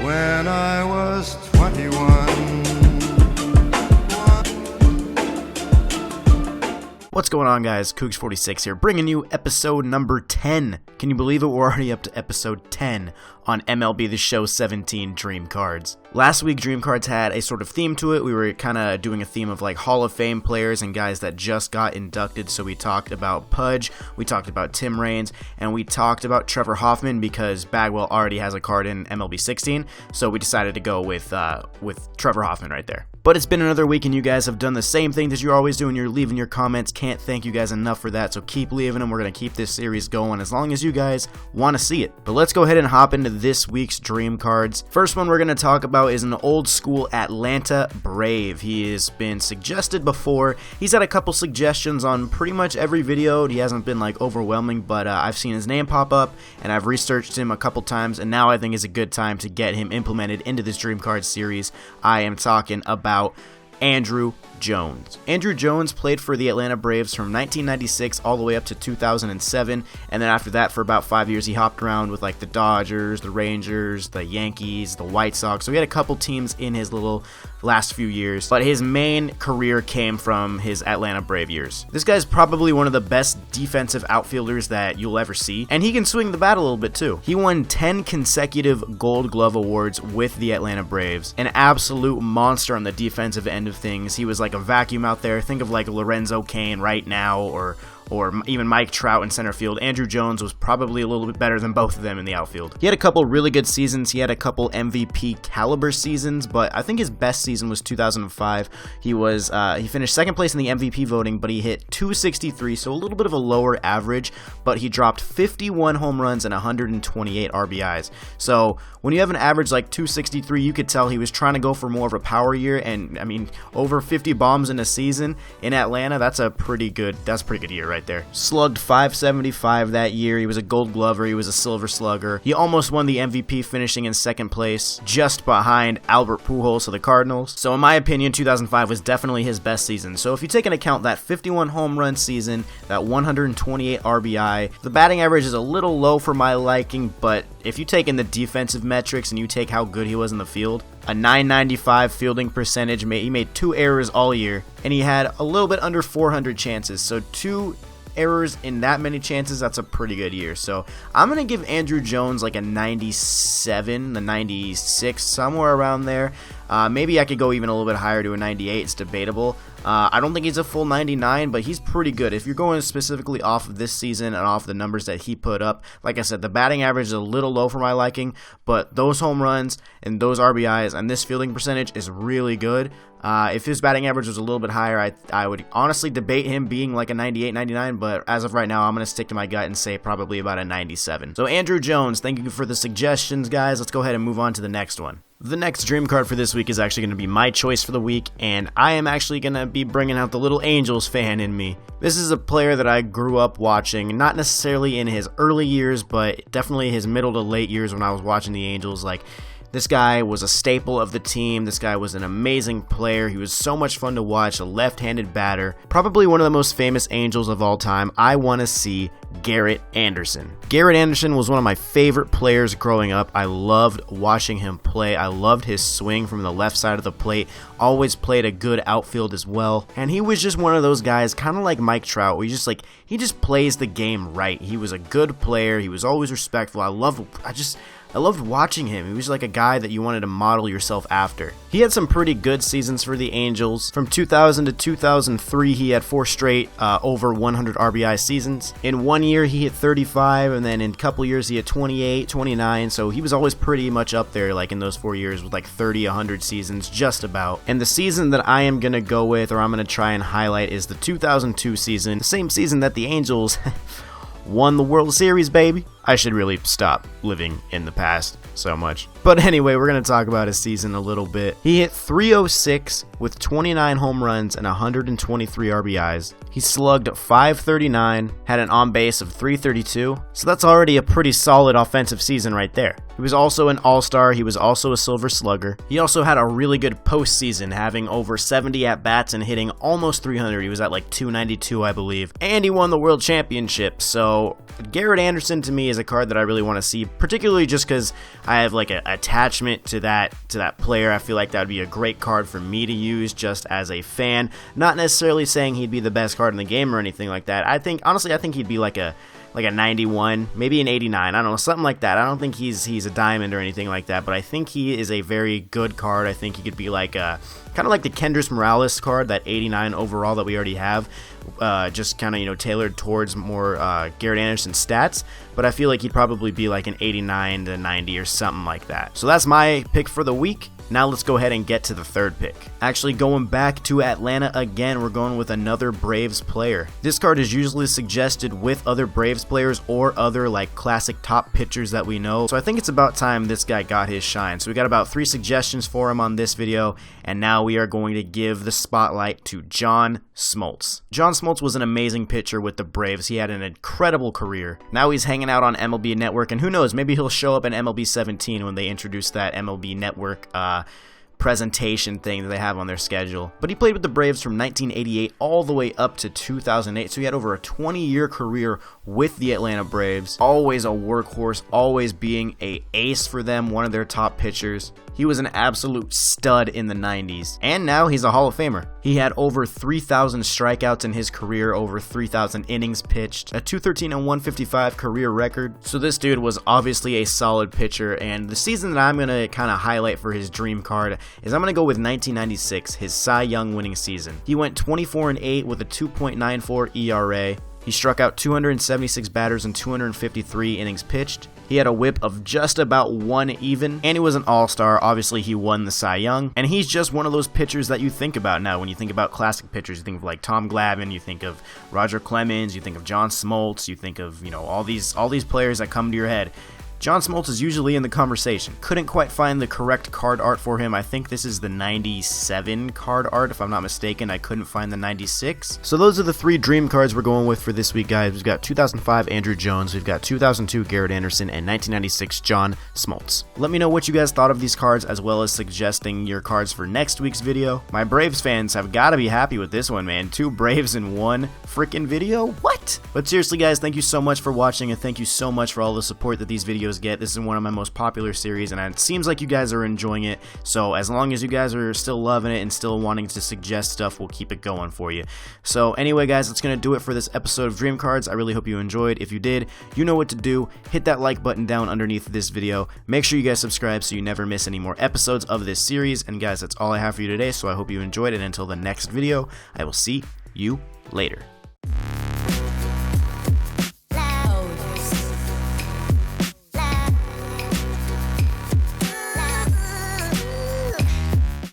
when I was 21. What's going on, guys? Koogs46 here, bringing you episode number 10. Can you believe it? We're already up to episode 10 on MLB The Show 17 Dream Cards. Last week, Dream Cards had a sort of theme to it. We were kind of doing a theme of like Hall of Fame players and guys that just got inducted. So we talked about Pudge, we talked about Tim Raines, and we talked about Trevor Hoffman because Bagwell already has a card in MLB 16. So we decided to go with Trevor Hoffman right there. But it's been another week and you guys have done the same thing that you always do and you're leaving your comments. Can't thank you guys enough for that, so keep leaving them. We're going to keep this series going as long as you guys want to see it. But let's go ahead and hop into this week's Dream Cards. First one we're going to talk about is an old school Atlanta Brave. He has been suggested before. He's had a couple suggestions on pretty much every video. He hasn't been like overwhelming, but I've seen his name pop up and I've researched him a couple times, and now I think is a good time to get him implemented into this Dream Cards series. I am talking about Andruw Jones. Andruw Jones played for the Atlanta Braves from 1996 all the way up to 2007, and then after that for about 5 years he hopped around with like the Dodgers, the Rangers, the Yankees, the White Sox. So he had a couple teams in his little last few years, but his main career came from his Atlanta Brave years. This guy's probably one of the best defensive outfielders that you'll ever see, and he can swing the bat a little bit too. He won 10 consecutive Gold Glove awards with the Atlanta Braves, an absolute monster on the defensive end of things. He was like a vacuum out there. Think of like Lorenzo Cain right now, or even Mike Trout in center field. Andruw Jones was probably a little bit better than both of them in the outfield. He had a couple really good seasons. He had a couple MVP caliber seasons, but I think his best season was 2005. He finished second place in the MVP voting, but he hit 263, so a little bit of a lower average, but he dropped 51 home runs and 128 RBIs. So when you have an average like 263, you could tell he was trying to go for more of a power year, and I mean, over 50 bombs in a season in Atlanta, that's a pretty good year right there. Slugged .575 that year. He was a Gold Glover. He was a Silver Slugger. He almost won the MVP, finishing in second place, just behind Albert Pujols of the Cardinals. So in my opinion, 2005 was definitely his best season. So if you take into account that 51 home run season, that 128 RBI, the batting average is a little low for my liking, but if you take in the defensive metrics and you take how good he was in the field, a .995 fielding percentage, he made 2 errors all year, and he had a little bit under 400 chances, so 2 errors in that many chances, that's a pretty good year. So I'm going to give Andruw Jones like a 97, a 96, somewhere around there. Maybe I could go even a little bit higher to a 98. It's debatable. I don't think he's a full 99, but he's pretty good. If you're going specifically off of this season and off the numbers that he put up, like I said, the batting average is a little low for my liking, but those home runs and those RBIs and this fielding percentage is really good. If his batting average was a little bit higher, I would honestly debate him being like a 98, 99, but as of right now, I'm going to stick to my gut and say probably about a 97. So Andruw Jones, thank you for the suggestions, guys. Let's go ahead and move on to the next one. The next dream card for this week is actually going to be my choice for the week, and I am actually going to be bringing out the little Angels fan in me. This is a player that I grew up watching, not necessarily in his early years, but definitely his middle to late years when I was watching the Angels. Like, this guy was a staple of the team. This guy was an amazing player. He was so much fun to watch, a left-handed batter. Probably one of the most famous Angels of all time. I want to see Garrett Anderson. Garrett Anderson was one of my favorite players growing up. I loved watching him play. I loved his swing from the left side of the plate. Always played a good outfield as well. And he was just one of those guys, kind of like Mike Trout, where he just plays the game right. He was a good player. He was always respectful. I loved watching him. He was like a guy that you wanted to model yourself after. He had some pretty good seasons for the Angels. From 2000 to 2003, he had 4 straight over 100 RBI seasons. In 1 year, he hit 35, and then in a couple years, he hit 28, 29. So he was always pretty much up there, like in those 4 years, with like 30, 100 seasons, just about. And the season that I am going to go with, or I'm going to try and highlight, is the 2002 season. The same season that the Angels won the World Series, baby. I should really stop living in the past so much. But anyway, we're going to talk about his season a little bit. He hit .306 with 29 home runs and 123 RBIs. He slugged .539, had an on-base of .332, so that's already a pretty solid offensive season right there. He was also an All-Star. He was also a Silver Slugger. He also had a really good postseason, having over 70 at-bats and hitting almost 300. He was at like 292, I believe. And he won the World Championship, so Garrett Anderson to me is a card that I really want to see, particularly just because I have like an attachment to that player. I feel like that would be a great card for me to use just as a fan. Not necessarily saying he'd be the best card in the game or anything like that. Honestly, I think he'd be like a 91, maybe an 89, I don't know, something like that. I don't think he's a diamond or anything like that, but I think he is a very good card. I think he could be like kind of like the Kendrys Morales card, that 89 overall that we already have, just kind of, tailored towards more Garrett Anderson stats, but I feel like he'd probably be like an 89 to 90 or something like that. So that's my pick for the week. Now let's go ahead and get to the third pick. Actually, going back to Atlanta again, we're going with another Braves player. This card is usually suggested with other Braves players or other like classic top pitchers that we know. So I think it's about time this guy got his shine. So we got about 3 suggestions for him on this video, and now we are going to give the spotlight to John Smoltz. John Smoltz was an amazing pitcher with the Braves. He had an incredible career. Now he's hanging out on MLB Network, and who knows, maybe he'll show up in MLB 17 when they introduce that MLB Network presentation thing that they have on their schedule. But he played with the Braves from 1988 all the way up to 2008, so he had over a 20-year career with the Atlanta Braves. Always a workhorse, always being an ace for them, one of their top pitchers. He was an absolute stud in the 90s, and now he's a Hall of Famer. He had over 3,000 strikeouts in his career, over 3,000 innings pitched, a 213 and 155 career record. So this dude was obviously a solid pitcher, and the season that I'm going to kind of highlight for his dream card is I'm going to go with 1996, his Cy Young winning season. He went 24-8 with a 2.94 ERA. He struck out 276 batters and 253 innings pitched. He had a whip of just about 1 even, and he was an all-star. Obviously, he won the Cy Young, and he's just one of those pitchers that you think about now. When you think about classic pitchers, you think of like Tom Glavine, you think of Roger Clemens, you think of John Smoltz, you think of, all these players that come to your head. John Smoltz is usually in the conversation. Couldn't quite find the correct card art for him. I think this is the 97 card art, if I'm not mistaken. I couldn't find the 96. So those are the 3 dream cards we're going with for this week, guys. We've got 2005 Andruw Jones, we've got 2002 Garrett Anderson, and 1996 John Smoltz. Let me know what you guys thought of these cards, as well as suggesting your cards for next week's video. My Braves fans have got to be happy with this one, man. 2 Braves in 1 freaking video? What? But seriously, guys, thank you so much for watching, and thank you so much for all the support that these videos get. This is one of my most popular series, and it seems like you guys are enjoying it. So as long as you guys are still loving it and still wanting to suggest stuff, we'll keep it going for you. So anyway, guys, that's gonna do it for this episode of Dream Cards. I really hope you enjoyed. If you did, you know what to do. Hit that like button down underneath this video. Make sure you guys subscribe so you never miss any more episodes of this series. And guys, that's all I have for you today, so I hope you enjoyed it. Until the next video, I will see you later.